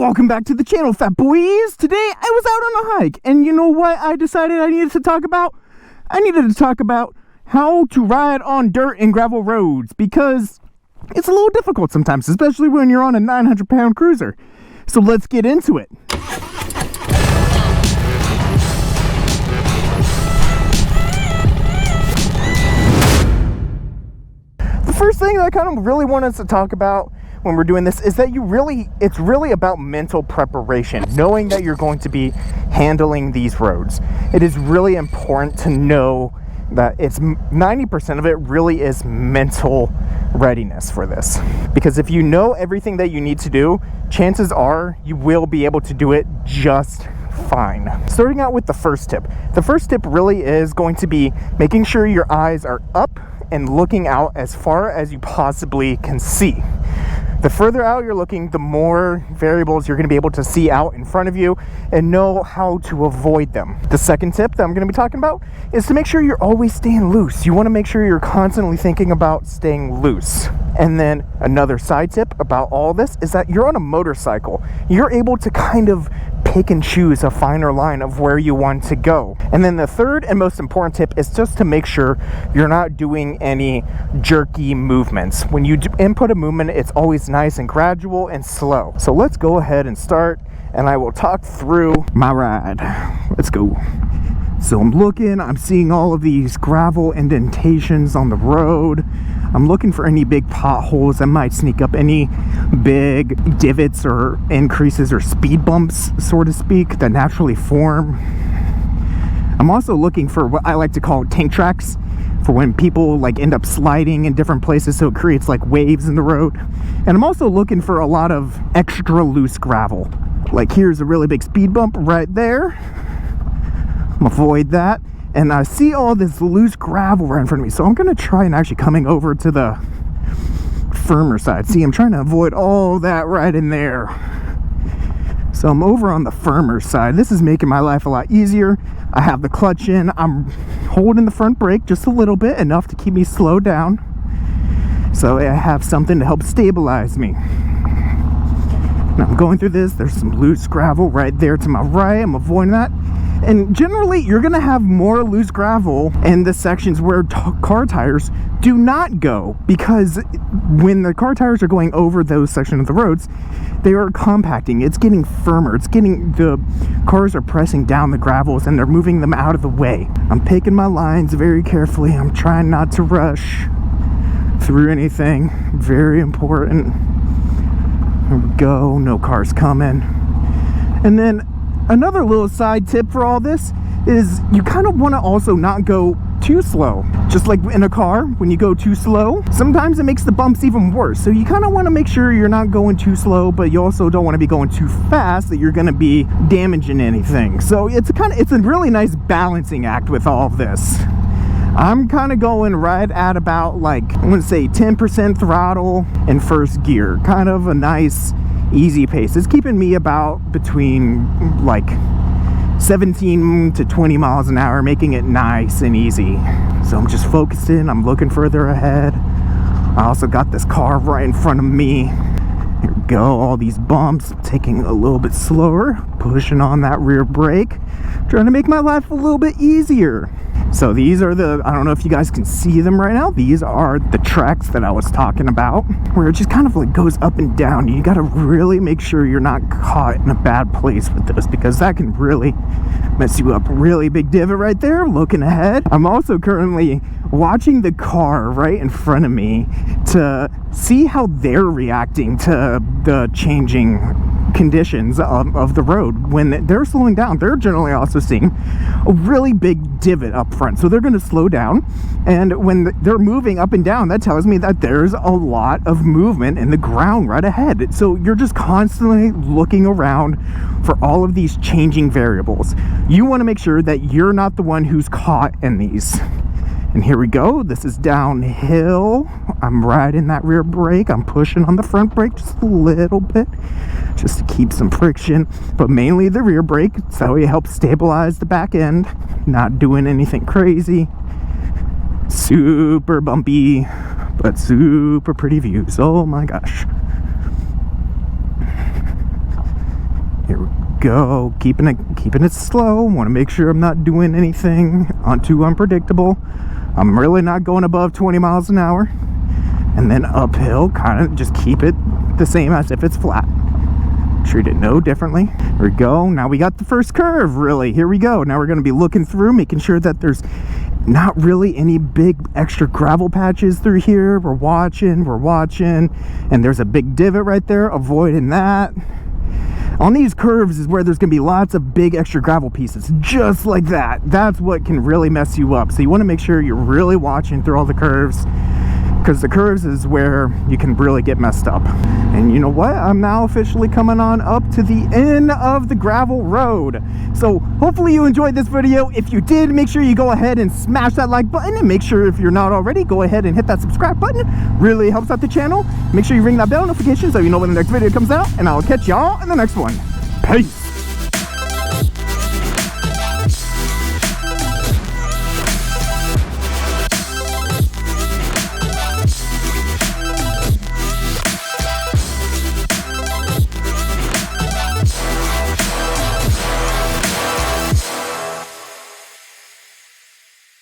Welcome back to the channel, fat boys. Today I was out on a hike, and you know what I decided I needed to talk about? I needed to talk about how to ride on dirt and gravel roads, because it's a little difficult sometimes, especially when you're on a 900-pound cruiser. So let's get into it. The first thing that I kind of really wanted to talk about when we're doing this is that it's really about mental preparation, knowing that you're going to be handling these roads. It is really important to know that it's 90% of it really is mental readiness for this, because if you know everything that you need to do, chances are you will be able to do it just fine. Starting out with the first tip really is going to be making sure your eyes are up and looking out as far as you possibly can see. The further out you're looking, the more variables you're going to be able to see out in front of you and know how to avoid them. The second tip that I'm going to be talking about is to make sure you're always staying loose. You want to make sure you're constantly thinking about staying loose. And then another side tip about all this is that you're on a motorcycle. You're able to kind of pick and choose a finer line of where you want to go. And then the third and most important tip is just to make sure you're not doing any jerky movements. When you input a movement, it's always nice and gradual and slow. So let's go ahead and start, and I will talk through my ride. Let's go. So I'm seeing all of these gravel indentations on the road. I'm looking for any big potholes that might sneak up, any big divots or increases or speed bumps, so to speak, that naturally form. I'm also looking for what I like to call tank tracks, for when people like end up sliding in different places, so it creates like waves in the road. And I'm also looking for a lot of extra loose gravel. Like here's a really big speed bump right there. Avoid that. And I see all this loose gravel right in front of me, so I'm gonna try and actually coming over to the firmer side. See, I'm trying to avoid all that right in there. So I'm over on the firmer side. This is making my life a lot easier. I have the clutch in. I'm holding the front brake just a little bit, enough to keep me slowed down, so I have something to help stabilize me. Now I'm going through this. There's some loose gravel right there to my right. I'm avoiding that. And generally, you're going to have more loose gravel in the sections where car tires do not go, because when the car tires are going over those sections of the roads, they are compacting. It's getting firmer. The cars are pressing down the gravels and they're moving them out of the way. I'm picking my lines very carefully. I'm trying not to rush through anything. Very important. Here we go. No cars coming. And then another little side tip for all this is you kind of want to also not go too slow. Just like in a car, when you go too slow, sometimes it makes the bumps even worse. So you kind of want to make sure you're not going too slow, but you also don't want to be going too fast that you're going to be damaging anything. So it's a really nice balancing act with all of this. I'm kind of going right at about, like, I want to say 10% throttle in first gear. Kind of a nice easy pace. It's keeping me about between like 17 to 20 miles an hour, making it nice and easy. So I'm just focusing. I'm looking further ahead. I also got this car right in front of me. Here we go. All these bumps. Taking a little bit slower, pushing on that rear brake, trying to make my life a little bit easier. So these are I don't know if you guys can see them right now. These are the tracks that I was talking about, where it just kind of like goes up and down. You got to really make sure you're not caught in a bad place with this, because that can really mess you up. Really big divot right there, looking ahead. I'm also currently watching the car right in front of me to see how they're reacting to the changing conditions of the road. When they're slowing down, they're generally also seeing a really big divot up front, so they're going to slow down. And when they're moving up and down, that tells me that there's a lot of movement in the ground right ahead. So you're just constantly looking around for all of these changing variables. You want to make sure that you're not the one who's caught in these. And here we go. This is downhill. I'm riding that rear brake. I'm pushing on the front brake just a little bit, just to keep some friction, but mainly the rear brake, so it helps stabilize the back end. Not doing anything crazy. Super bumpy, but super pretty views. Oh my gosh. go. Keeping it slow. Want to make sure I'm not doing anything too unpredictable. I'm really not going above 20 miles an hour. And then uphill, kind of just keep it the same as if it's flat. Treat it no differently. Here we go. Now we got the first curve, really. Here we go. Now we're going to be looking through, making sure that there's not really any big extra gravel patches through here. We're watching, and there's a big divot right there, avoiding that. On these curves is where there's going to be lots of big extra gravel pieces, just like that. That's what can really mess you up. So you want to make sure you're really watching through all the curves, because the curves is where you can really get messed up. And you know what? I'm now officially coming on up to the end of the gravel road. So hopefully you enjoyed this video. If you did, make sure you go ahead and smash that like button, and make sure if you're not already, go ahead and hit that subscribe button. Really helps out the channel. Make sure you ring that bell notification so you know when the next video comes out, and I'll catch y'all in the next one. Peace.